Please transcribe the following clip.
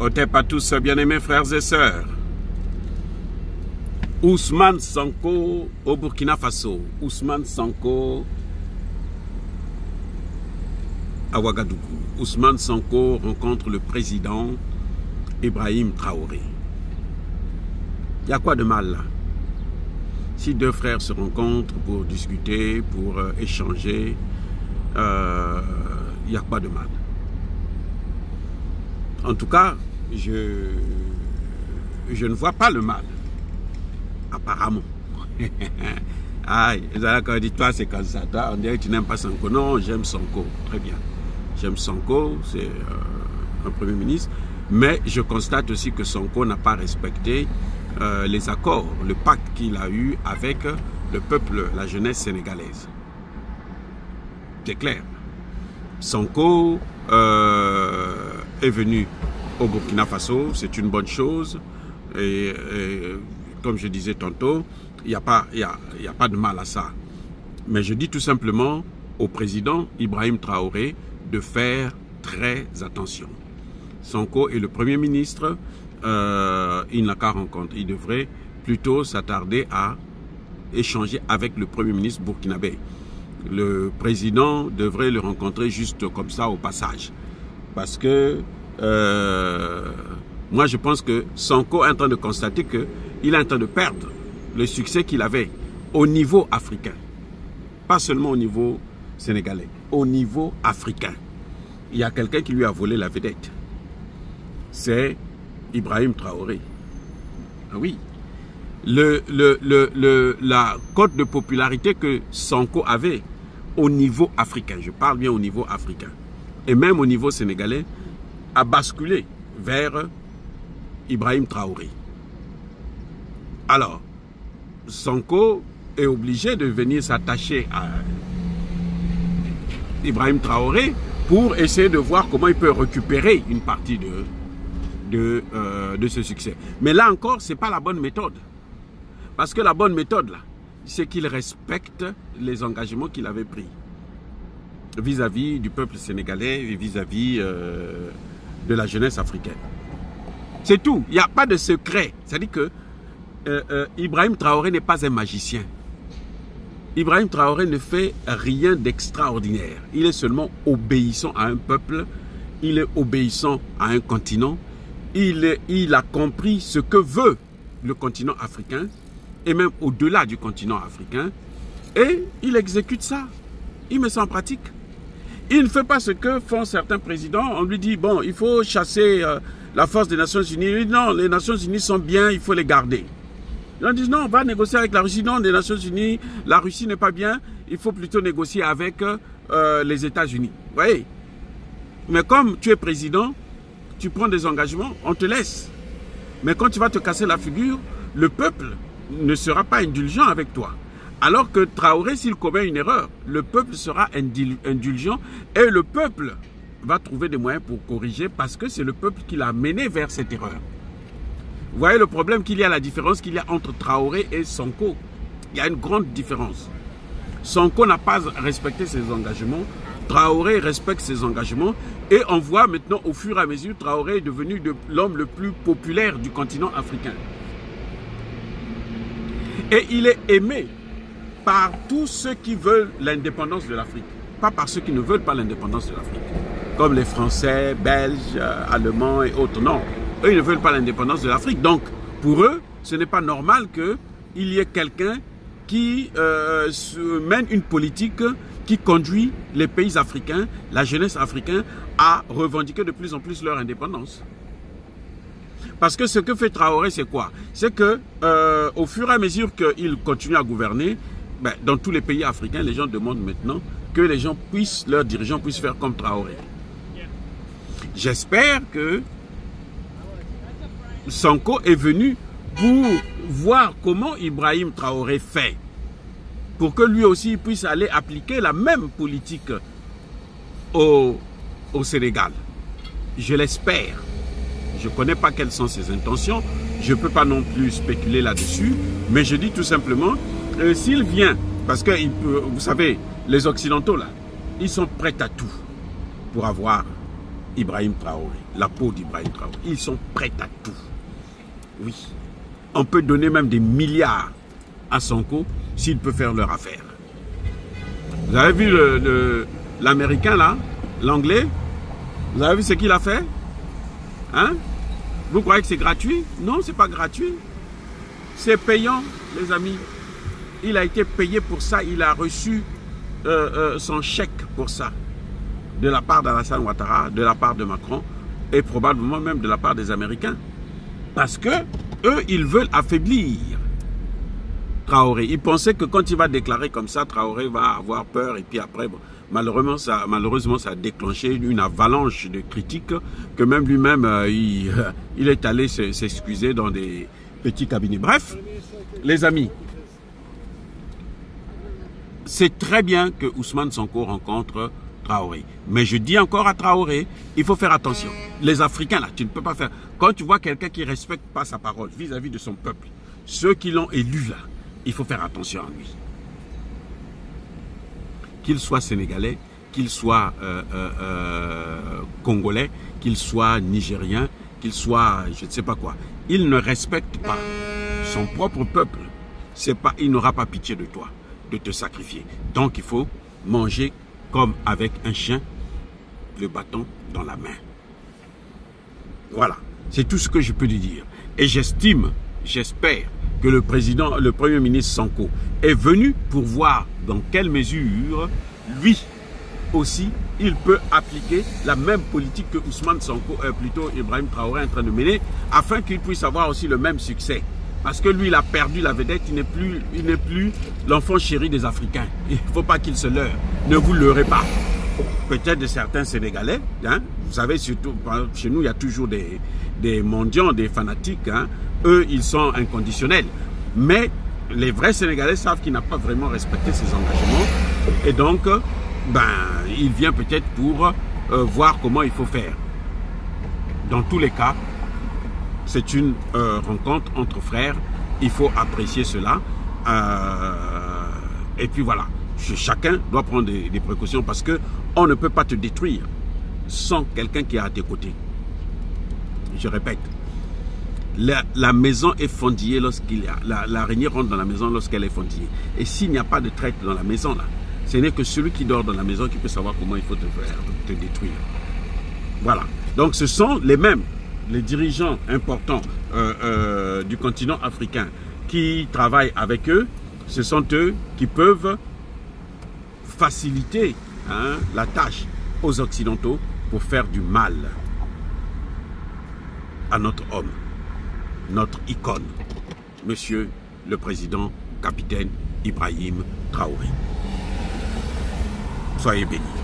Otep à tous, bien-aimés frères et sœurs. Ousmane Sonko au Burkina Faso. Ousmane Sonko à Ouagadougou. Ousmane Sonko rencontre le président Ibrahim Traoré. Il y a quoi de mal là? Si deux frères se rencontrent pour discuter, pour échanger, il y a quoi de mal? En tout cas, je ne vois pas le mal. Apparemment. Aïe, quand on dit toi c'est comme ça, toi on dirait que tu n'aimes pas Sonko. Non, j'aime Sonko, très bien. J'aime Sonko, c'est un premier ministre, mais je constate aussi que Sonko n'a pas respecté les accords, le pacte qu'il a eu avec le peuple, la jeunesse sénégalaise. C'est clair. Sonko est venu au Burkina Faso, c'est une bonne chose. Et comme je disais tantôt, il n'y a pas de mal à ça. Mais je dis tout simplement au président Ibrahim Traoré de faire très attention. Sonko est le Premier ministre, il n'a qu'à rencontrer. Il devrait plutôt s'attarder à échanger avec le Premier ministre burkinabé. Le président devrait le rencontrer juste comme ça au passage. Parce que moi je pense que Sonko est en train de constater qu'il est en train de perdre le succès qu'il avait au niveau africain. Pas seulement au niveau sénégalais, au niveau africain. Il y a quelqu'un qui lui a volé la vedette. C'est Ibrahim Traoré. Ah oui. La cote de popularité que Sonko avait au niveau africain, je parle bien au niveau africain, et même au niveau sénégalais, a basculé vers Ibrahim Traoré. Alors, Sonko est obligé de venir s'attacher à Ibrahim Traoré pour essayer de voir comment il peut récupérer une partie de ce succès. Mais là encore, ce n'est pas la bonne méthode. Parce que la bonne méthode, là, c'est qu'il respecte les engagements qu'il avait pris vis-à-vis du peuple sénégalais et vis-à-vis de la jeunesse africaine. C'est tout. Il n'y a pas de secret. C'est-à-dire que Ibrahim Traoré n'est pas un magicien. Ibrahim Traoré ne fait rien d'extraordinaire. Il est seulement obéissant à un peuple. Il est obéissant à un continent. Il a compris ce que veut le continent africain et même au-delà du continent africain. Et il exécute ça. Il met ça en pratique. Il ne fait pas ce que font certains présidents. On lui dit, bon, il faut chasser la force des Nations Unies. Il dit, non, les Nations Unies sont bien, il faut les garder. Ils disent, non, on va négocier avec la Russie. Non, les Nations Unies, la Russie n'est pas bien. Il faut plutôt négocier avec les États-Unis. Vous voyez? Mais comme tu es président, tu prends des engagements, on te laisse. Mais quand tu vas te casser la figure, le peuple ne sera pas indulgent avec toi. Alors que Traoré, s'il commet une erreur, le peuple sera indulgent et le peuple va trouver des moyens pour corriger parce que c'est le peuple qui l'a mené vers cette erreur. Vous voyez le problème qu'il y a, la différence qu'il y a entre Traoré et Sonko. Il y a une grande différence. Sonko n'a pas respecté ses engagements. Traoré respecte ses engagements. Et on voit maintenant, au fur et à mesure, Traoré est devenu l'homme le plus populaire du continent africain. Et il est aimé par tous ceux qui veulent l'indépendance de l'Afrique. Pas par ceux qui ne veulent pas l'indépendance de l'Afrique. Comme les Français, Belges, Allemands et autres. Non, eux, ils ne veulent pas l'indépendance de l'Afrique. Donc, pour eux, ce n'est pas normal qu'il y ait quelqu'un qui mène une politique qui conduit les pays africains, la jeunesse africaine, à revendiquer de plus en plus leur indépendance. Parce que ce que fait Traoré, c'est quoi? C'est que au fur et à mesure qu'il continue à gouverner, ben, dans tous les pays africains, les gens demandent maintenant que les gens puissent, leurs dirigeants puissent faire comme Traoré. J'espère que Sonko est venu pour voir comment Ibrahim Traoré fait, pour que lui aussi puisse aller appliquer la même politique au Sénégal. Je l'espère. Je ne connais pas quelles sont ses intentions, je ne peux pas non plus spéculer là-dessus, mais je dis tout simplement, s'il vient, parce que vous savez, les Occidentaux là, ils sont prêts à tout pour avoir Ibrahim Traoré, la peau d'Ibrahim Traoré. Ils sont prêts à tout. Oui. On peut donner même des milliards à Sonko s'il peut faire leur affaire. Vous avez vu l'Américain là, l'Anglais? Vous avez vu ce qu'il a fait? Hein? Vous croyez que c'est gratuit? Non, c'est pas gratuit. C'est payant, les amis. Il a été payé pour ça. Il a reçu son chèque pour ça. De la part d'Alassane Ouattara, de la part de Macron et probablement même de la part des Américains. Parce que eux, ils veulent affaiblir Traoré. Ils pensaient que quand il va déclarer comme ça, Traoré va avoir peur et puis après, bon, malheureusement, ça a déclenché une avalanche de critiques que même lui-même, il est allé s'excuser dans des petits cabinets. Bref, les amis, c'est très bien que Ousmane Sonko rencontre Traoré. Mais je dis encore à Traoré, il faut faire attention. Les Africains, là, tu ne peux pas faire... Quand tu vois quelqu'un qui ne respecte pas sa parole vis-à-vis de son peuple, ceux qui l'ont élu, là, il faut faire attention à lui. Qu'il soit sénégalais, qu'il soit congolais, qu'il soit nigérien, qu'il soit je ne sais pas quoi. Il ne respecte pas son propre peuple. Il n'aura pas pitié de toi, de te sacrifier. Donc il faut manger comme avec un chien, le bâton dans la main. Voilà, c'est tout ce que je peux lui dire. Et j'estime, j'espère que le Premier ministre Sonko est venu pour voir dans quelle mesure, lui aussi, il peut appliquer la même politique que Ousmane Sonko, plutôt Ibrahim Traoré est en train de mener, afin qu'il puisse avoir aussi le même succès. Parce que lui, il a perdu la vedette, il n'est plus l'enfant chéri des Africains. Il ne faut pas qu'il se leurre. Ne vous leurrez pas. Peut-être de certains Sénégalais, hein, vous savez, surtout chez nous, il y a toujours des mendiants, des fanatiques. Hein, eux, ils sont inconditionnels. Mais les vrais Sénégalais savent qu'il n'a pas vraiment respecté ses engagements. Et donc, il vient peut-être pour voir comment il faut faire. Dans tous les cas, c'est une rencontre entre frères. Il faut apprécier cela. Et puis voilà. Chacun doit prendre des précautions parce qu'on ne peut pas te détruire sans quelqu'un qui est à tes côtés. Je répète. La maison est fendillée lorsqu'il y a... L'araignée rentre dans la maison lorsqu'elle est fendillée. Et s'il n'y a pas de traître dans la maison, là, ce n'est que celui qui dort dans la maison qui peut savoir comment il faut te détruire. Voilà. Donc ce sont les mêmes. Les dirigeants importants du continent africain qui travaillent avec eux, ce sont eux qui peuvent faciliter la tâche aux Occidentaux pour faire du mal à notre homme, notre icône, Monsieur le Président, Capitaine Ibrahim Traoré. Soyez bénis.